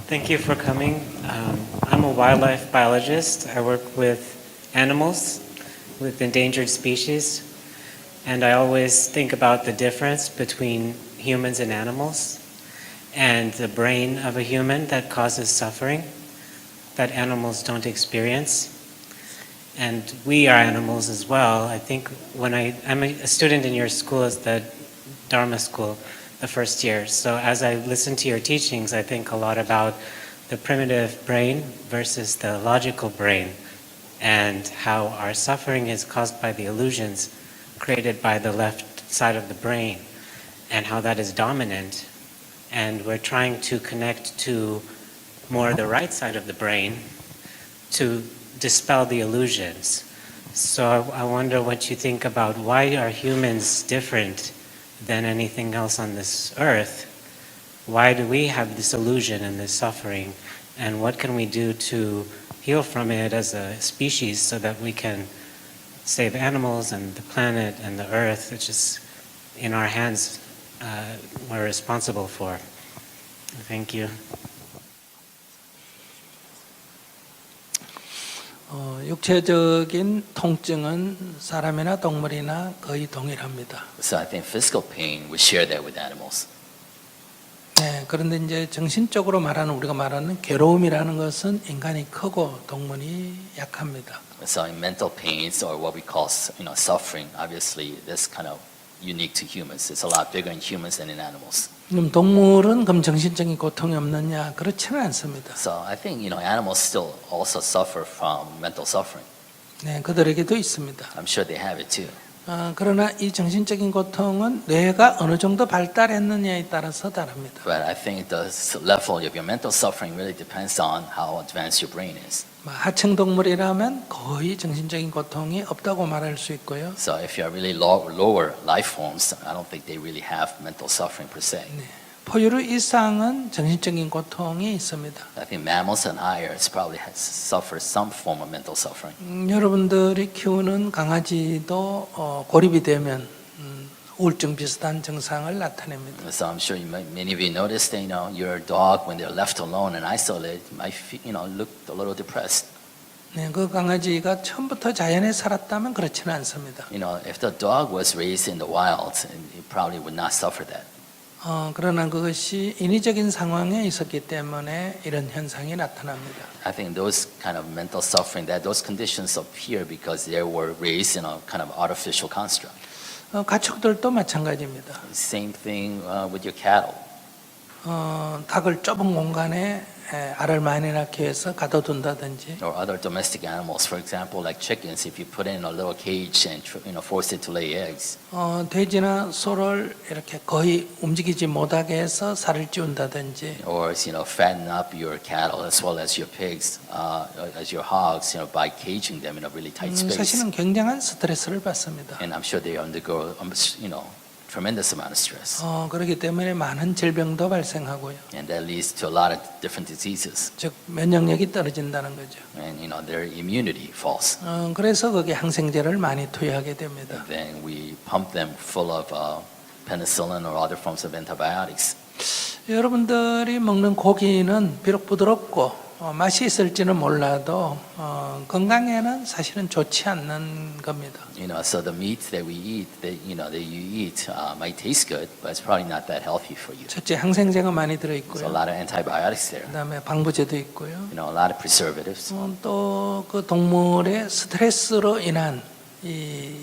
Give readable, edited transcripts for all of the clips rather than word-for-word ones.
Thank you for coming. I'm a wildlife biologist. I work with animals, with endangered species, and I always think about the difference between humans and animals and the brain of a human that causes suffering that animals don't experience. And we are animals as well. I think when I'm a student in your school, it's the Dharma school, the first year. So as I listen to your teachings, I think a lot about the primitive brain versus the logical brain and how our suffering is caused by the illusions created by the left side of the brain and how that is dominant. And we're trying to connect to more the right side of the brain to dispel the illusions. So I wonder what you think about why are humans different than anything else on this earth? Why do we have this illusion and this suffering? And what can we do to heal from it as a species so that we can save animals and the planet and the earth, which is in our hands, we're responsible for? Thank you. 육체적인 통증은 사람이나 동물이나 거의 동일합니다. So I think physical pain, we share that with animals. 네, 그런데 이제 정신적으로 말하는 우리가 말하는 괴로움이라는 것은 인간이 크고 동물이 약합니다. So in mental pains or what we call, suffering, obviously that's kind of unique to humans. It's a lot bigger in humans than in animals. 그럼 동물은 그럼 정신적인 고통이 없느냐? 그렇지는 않습니다. So I think, animals still also suffer from mental suffering. 네, 그들에게도 있습니다. I'm sure they have it too. 그러나 이 정신적인 고통은 뇌가 어느 정도 발달했느냐에 따라서 다릅니다. But I think the level of your mental suffering really depends on how advanced your brain is. 하층 동물이라면 거의 정신적인 고통이 없다고 말할 수 있고요. So if you're really lower life forms, I don't think they really have mental suffering per se. 네, 포유류 이상은 정신적인 고통이 있습니다. I think mammals and higher probably suffer some form of mental suffering. 여러분들이 키우는 강아지도 고립이 되면 우울증 비슷한 증상을 나타냅니다. So I'm sure many of you noticed that your dog, when they're left alone and isolated, might look a little depressed. 네, 그 강아지가 처음부터 자연에 살았다면 그렇지는 않습니다. If the dog was raised in the wild, it probably would not suffer that. 그러나 그것이 인위적인 상황에 있었기 때문에 이런 현상이 나타납니다. I think those kind of mental suffering, that those conditions appear because they were raised in a kind of artificial construct. 가축들도 마찬가지입니다. Same thing with your cattle. 닭을 좁은 공간에 알을 많이 낳기 위해서 가둬둔다든지 Or other domestic animals, for example, like chickens, if you put it in a little cage and force it to lay eggs. 돼지나 소를 이렇게 거의 움직이지 못하게 해서 살을 찌운다든지 Or fatten up your cattle as well as your pigs, as your hogs, by caging them in a really tight space. 사실은 굉장한 스트레스를 받습니다. And I'm sure they undergo, tremendous amount of stress. 그렇기 때문에 많은 질병도 발생하고요. And that leads to a lot of different diseases. 즉 면역력이 떨어진다는 거죠. And their immunity falls. 그래서 거기에 항생제를 많이 투여하게 됩니다. Then we pump them full of penicillin or other forms of antibiotics. 여러분들이 먹는 고기는 비록 부드럽고 맛이 있을지는 몰라도 건강에는 사실은 좋지 않는 겁니다. So the meat that we eat, that you eat, might taste good, but it's probably not that healthy for you. 첫째 항생제가 많이 들어 There's a 있고요. lot of antibiotics there. 그다음에 방부제도 있고요. A lot of preservatives. 또 그 동물의 스트레스로 인한 이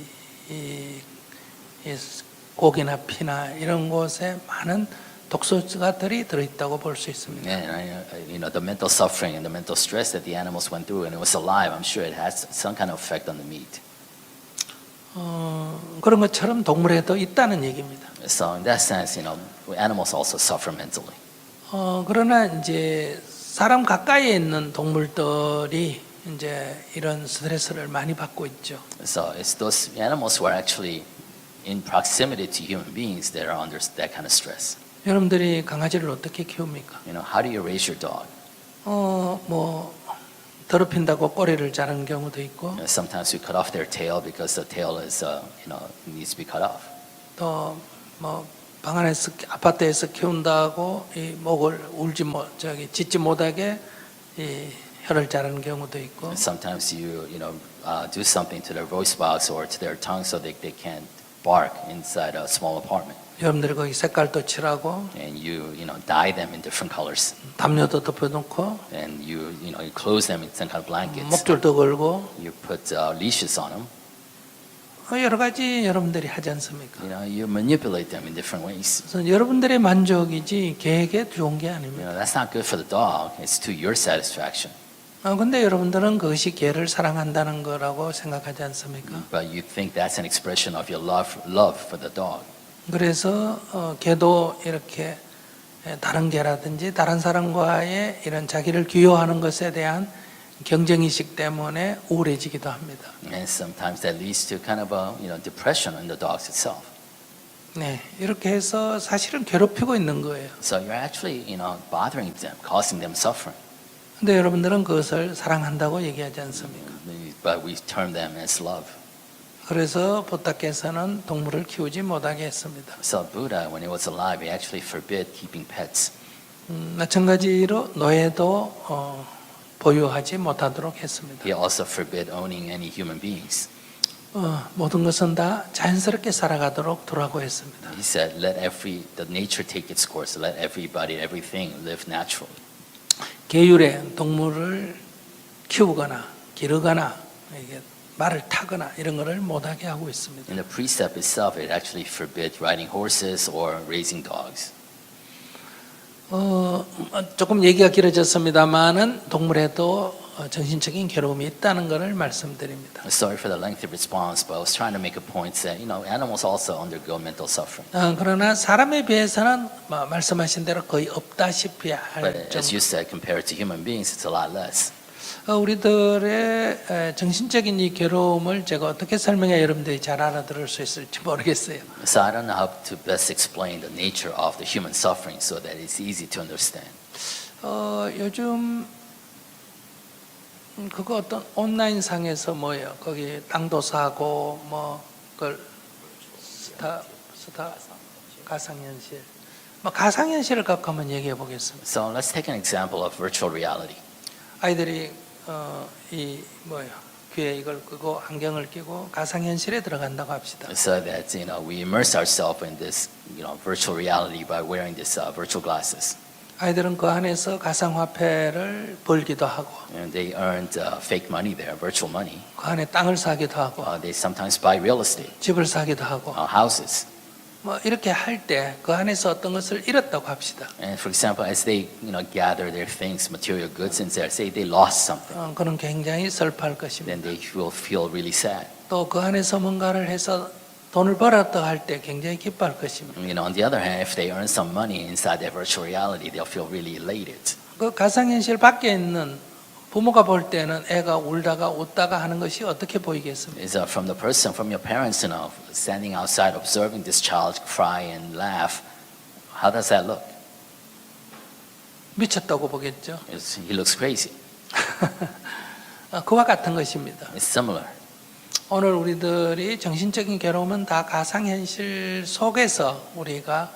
고기나 피나 이런 곳에 많은 독소가들이 들어있다고 볼 수 있습니다. And the mental suffering and the mental stress that the animals went through, and it was alive. I'm sure it has some kind of effect on the meat. 그런 것처럼 동물에도 있다는 얘기입니다. So in that sense, animals also suffer mentally. 그러나 이제 사람 가까이에 있는 동물들이 이제 이런 스트레스를 많이 받고 있죠. So it's those animals who are actually in proximity to human beings that are under that kind of stress. 여러분들이 강아지를 어떻게 키웁니까? How do you raise your dog? 뭐 더럽힌다고 꼬리를 자르는 경우도 있고, Sometimes we cut off their tail because the tail is, needs to be cut off. 또 뭐 방 안에서 아파트에서 키운다고 이 목을 짖지 못하게 이 혀를 자르는 경우도 있고 Sometimes you do something to their voice box or to their tongue so they can't bark inside a small apartment. 여러분들이 거기 색깔도 칠하고 And you dye them in different colors. 담요도 덮어놓고 And you close them in some kind of blankets. 목줄도 걸고 You put leashes on them. 여러 가지 여러분들이 하지 않습니까? You manipulate them in different ways. 그래서 여러분들의 만족이지 개에게 좋은 게 아닙니다. That's not good for the dog. It's to your satisfaction. 근데 여러분들은 그것이 개를 사랑한다는 거라고 생각하지 않습니까? But you think that's an expression of your love for the dog. 그래서 개도 이렇게 다른 개라든지 다른 사람과의 이런 자기를 귀여워하는 것에 대한 경쟁의식 때문에 우울해지기도 합니다. And sometimes that leads to kind of a depression in the dogs itself. 네, 이렇게 해서 사실은 괴롭히고 있는 거예요. So you're actually bothering them, causing them suffering. 근데 여러분들은 그것을 사랑한다고 얘기하지 않습니까? But we term them as love. 그래서 부다께서는 동물을 키우지 못하게 했습니다. So Buddha, when he was alive, he actually forbid keeping pets. 마찬가지로 노예도 보유하지 못하도록 했습니다. He also forbid owning any human beings. 모든 것은 다 자연스럽게 살아가도록 두라고 했습니다. He said, let the nature take its course. Let everybody, everything live naturally. 계율에 동물을 키우거나 기르거나 이게 말을 타거나 이런 것을 못하게 하고 있습니다. In the precept itself, it actually forbids riding horses or raising dogs. 조금 얘기가 길어졌습니다만은 동물에도 정신적인 괴로움이 있다는 것을 말씀드립니다. Sorry for the lengthy response, but I was trying to make a point that animals also undergo mental suffering. 그러나 사람에 비해서는 말씀하신 대로 거의 없다시피 할 But as 정도. you said, compared to human beings, it's a lot less. 우리들의 정신적인 이 괴로움을 제가 어떻게 설명해 여러분들이 잘 알아들을 수 있을지 모르겠어요. So I don't know how to best explain the nature of the human suffering so that it's easy to understand. 요즘 그거 어떤 온라인 상에서 뭐예요? 거기 땅도 사고 뭐 그걸 스타 가상현실. 뭐 가상현실을 갖고 한번 얘기해 보겠습니다. So let's take an example of virtual reality. 아이들이 이 뭐예요? 귀에 이걸 끄고 안경을 끼고 가상현실에 들어간다고 합시다. So that we immerse ourselves in this virtual reality by wearing this virtual glasses. 아이들은 그 안에서 가상화폐를 벌기도 하고 And they earned fake money there, virtual money. 그 안에 땅을 사기도 하고 They sometimes buy real estate, 집을 사기도 하고 houses. 뭐 이렇게 할 때 그 안에서 어떤 것을 잃었다고 합시다. And for example, as they gather their things, material goods, and say they lost something, 그는 굉장히 슬퍼할 것입니다. then they will feel really sad. 또 그 안에서 뭔가를 해서 돈을 벌었다 할 때 굉장히 기뻐할 것입니다. On the other hand, if they earn some money inside their virtual reality, they'll feel really elated. 그 가상현실 밖에 있는 부모가 볼 때는 애가 울다가 웃다가 하는 것이 어떻게 보이겠습니까? Is from the person, from your parents, standing outside observing this child cry and laugh. How does that look? 미쳤다고 보겠죠. He looks crazy. 그와 같은 것입니다. It's similar. 오늘 우리들이 정신적인 괴로움은 다 가상현실 속에서 우리가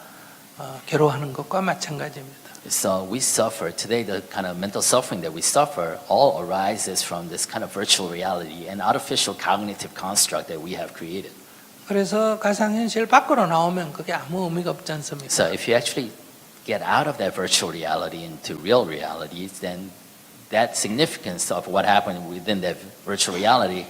괴로워하는 것과 마찬가지입니다. So we suffer today. The kind of mental suffering that we suffer all arises from this kind of virtual reality and artificial cognitive construct that we have created. 그래서 가상현실 밖으로 나오면 그게 아무 의미가 없지 않습니까? So if you actually get out of that virtual reality into real reality, then that significance of what happened within that virtual reality,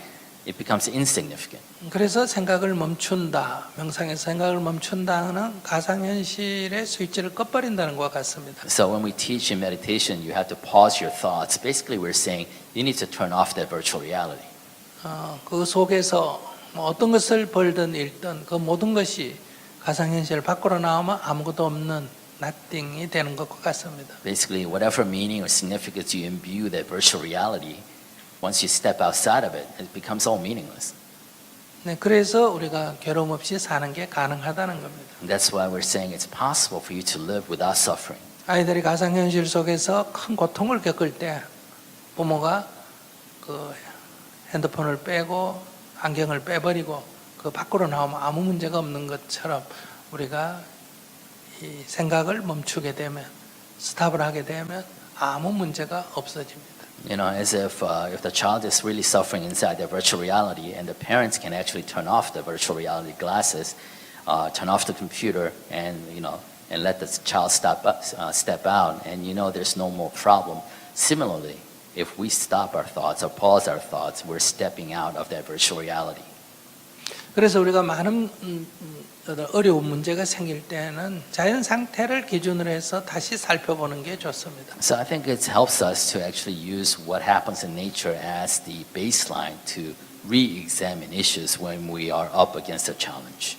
it becomes insignificant. 그래서 생각을 멈춘다, 명상에서 생각을 멈춘다는 가상현실의 스위치를 꺼버린다는 것과 같습니다. So when we teach in meditation, you have to pause your thoughts. Basically, we're saying you need to turn off that virtual reality. 그 속에서 어떤 것을 벌든 잃든 그 모든 것이 가상현실 밖으로 나오면 아무것도 없는 nothing이 되는 것과 같습니다. Basically, whatever meaning or significance you imbue that virtual reality, once you step outside of it, it becomes all meaningless. 네, 그래서 우리가 괴로움 없이 사는 게 가능하다는 겁니다. And that's why we're saying it's possible for you to live without suffering. 아이들이 가상현실 속에서 큰 고통을 겪을 때 부모가 그 핸드폰을 빼고 안경을 빼버리고 그 밖으로 나오면 아무 문제가 없는 것처럼 우리가 이 생각을 멈추게 되면, 스탑을 하게 되면 아무 문제가 없어집니다. You know, as if the child is really suffering inside their virtual reality, and the parents can actually turn off the virtual reality glasses, turn off the computer, and and let the child step out, and there's no more problem. Similarly, if we stop our thoughts or pause our thoughts, we're stepping out of that virtual reality. 그래서 우리가 많은 어려운 문제가 생길 때는 자연 상태를 기준으로 해서 다시 살펴보는 게 좋습니다. So I think it helps us to actually use what happens in nature as the baseline to re-examine issues when we are up against a challenge.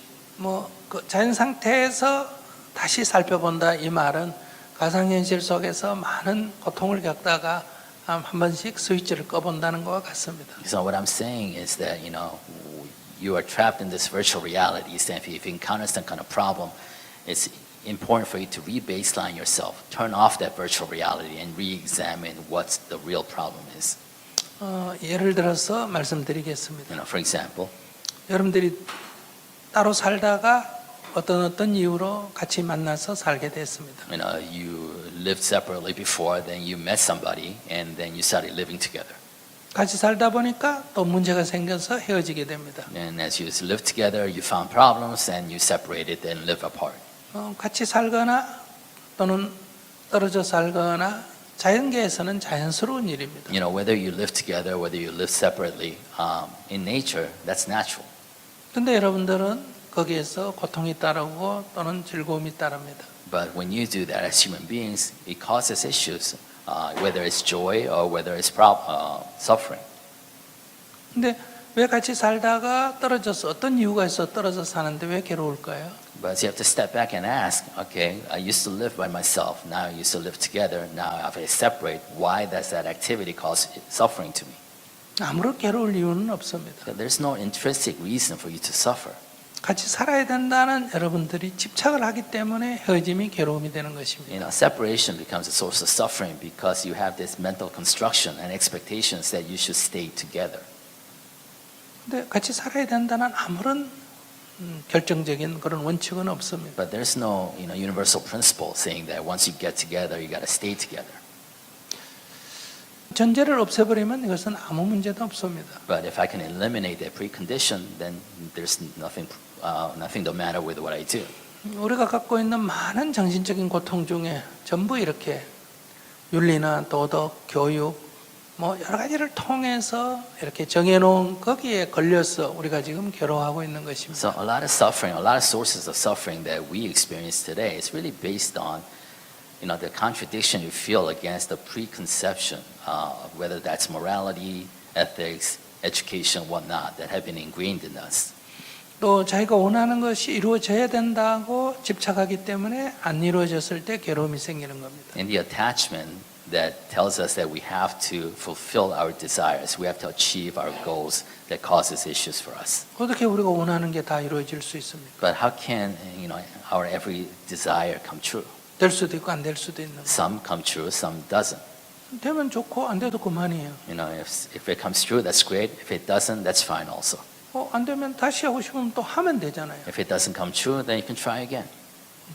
그 자연 상태에서 다시 살펴본다 이 말은 가상현실 속에서 많은 고통을 겪다가 한 번씩 스위치를 꺼본다는 것과 같습니다. So what I'm saying is that you are trapped in this virtual reality. So if you encounter some kind of problem, it's important for you to re-baseline yourself, turn off that virtual reality, and re-examine what the real problem is. 예를 들어서 말씀드리겠습니다. For example, 여러분들이 따로 살다가 어떤 이유로 같이 만나서 살게 됐습니다. you lived separately before, then you met somebody, and then you started living together. 같이 살다 보니까 또 문제가 생겨서 헤어지게 됩니다. And as you lived together, you found problems, and you separated and live apart. 같이 살거나 또는 떨어져 살거나 자연계에서는 자연스러운 일입니다. Whether you live together, whether you live separately, in nature, that's natural. 근데 여러분들은 거기에서 고통이 따르고 또는 즐거움이 따릅니다. But when you do that as human beings, it causes issues, whether it's joy or whether it's suffering. 근데 왜 같이 살다가 떨어져서 어떤 이유가 있어 떨어져 사는데 왜 괴로울까요? But you have to step back and ask, okay, I used to live by myself, now I used to live together, now if I separate, why does that activity cause suffering to me? 아무런 괴로울 이유는 없습니다. There's no intrinsic reason for you to suffer. 같이 살아야 된다는 여러분들이 집착을 하기 때문에 헤어짐이 괴로움이 되는 것입니다. Separation becomes a source of suffering because you have this mental construction and expectations that you should stay together. 근데 같이 살아야 된다는 아무런 결정적인 그런 원칙은 없습니다. But there's no universal principle saying that once you get together, you got to stay together. 전제를 없애버리면 이것은 아무 문제도 없습니다. But if I can eliminate that precondition, then there's nothing the matter with what I do. 우리가 갖고 있는 많은 정신적인 고통 중에 전부 이렇게 윤리나 도덕, 교육, 여러 가지를 통해서 이렇게 정해놓은 거기에 걸려서 우리가 지금 괴로워하고 있는 것입니다. So a lot of suffering, a lot of sources of suffering that we experience today is really based on the contradiction you feel against the preconception, whether that's morality, ethics, education, whatnot, that have been ingrained in us. 또 자기가 원하는 것이 이루어져야 된다고 집착하기 때문에 안 이루어졌을 때 괴로움이 생기는 겁니다. And the attachment that tells us that we have to fulfill our desires, we have to achieve our goals, that causes issues for us. 어떻게 우리가 원하는 게 다 이루어질 수 있습니까? But how can our every desire come true? 될 수도 있고 안 될 수도 있는 거. Some come true, some doesn't. 되면 좋고 안 돼도 그만이에요. If it comes true, that's great. If it doesn't, that's fine also. 안 되면 다시 하고 싶으면 또 하면 되잖아요. If it doesn't come true, then you can try again.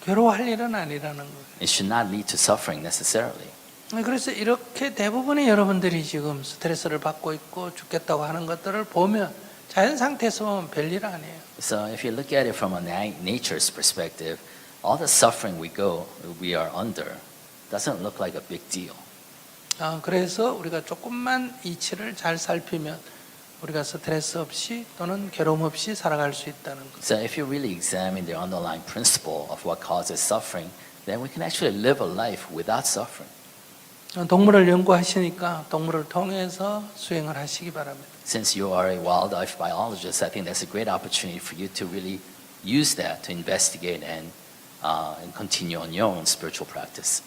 괴로워할 일은 아니라는 거예요. It should not lead to suffering necessarily. 그래서 이렇게 대부분의 여러분들이 지금 스트레스를 받고 있고 죽겠다고 하는 것들을 보면 자연 상태에서 보면 별일 아니에요. So if you look at it from a nature's perspective, all the suffering we are under doesn't look like a big deal. 그래서 우리가 조금만 이치를 잘 살피면 우리가 스트레스 없이 또는 괴로움 없이 살아갈 수 있다는 것. So if you really examine the underlying principle of what causes suffering, then we can actually live a life without suffering. 동물을 연구하시니까 동물을 통해서 수행을 하시기 바랍니다. Since you are a wildlife biologist, I think that's a great opportunity for you to really use that to investigate and continue on your own spiritual practice.